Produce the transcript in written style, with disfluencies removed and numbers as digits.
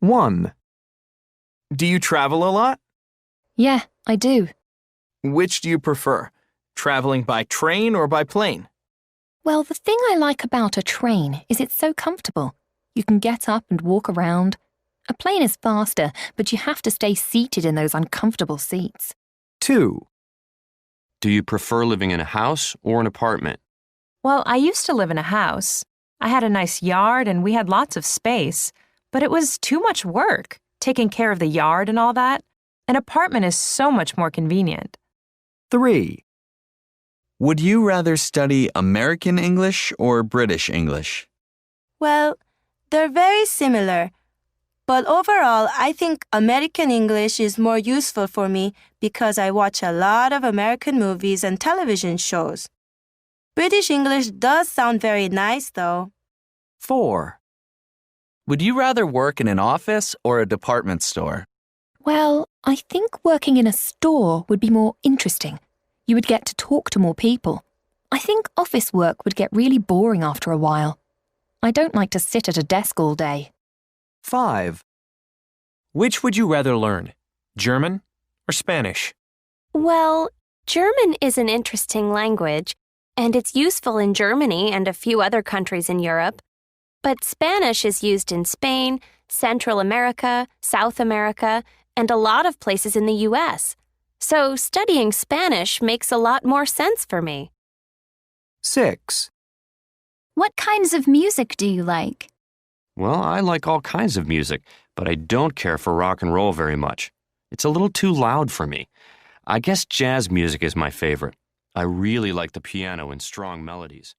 1. Do you travel a lot? Yeah, I do. Which do you prefer, traveling by train or by plane? Well, the thing I like about a train is it's so comfortable. You can get up and walk around. A plane is faster, but you have to stay seated in those uncomfortable seats. 2. Do you prefer living in a house or an apartment? Well, I used to live in a house. I had a nice yard and we had lots of space, but it was too much work, taking care of the yard and all that. An apartment is so much more convenient. 3. Would you rather study American English or British English? Well, they're very similar. But overall, I think American English is more useful for me because I watch a lot of American movies and television shows. British English does sound very nice, though. 4. Would you rather work in an office or a department store? Well, I think working in a store would be more interesting. You would get to talk to more people. I think office work would get really boring after a while. I don't like to sit at a desk all day. 5. Which would you rather learn, German or Spanish? Well, German is an interesting language, and it's useful in Germany and a few other countries in Europe. But Spanish is used in Spain, Central America, South America, and a lot of places in the U.S. So studying Spanish makes a lot more sense for me. 6. What kinds of music do you like? Well, I like all kinds of music, but I don't care for rock and roll very much. It's a little too loud for me. I guess jazz music is my favorite. I really like the piano and strong melodies.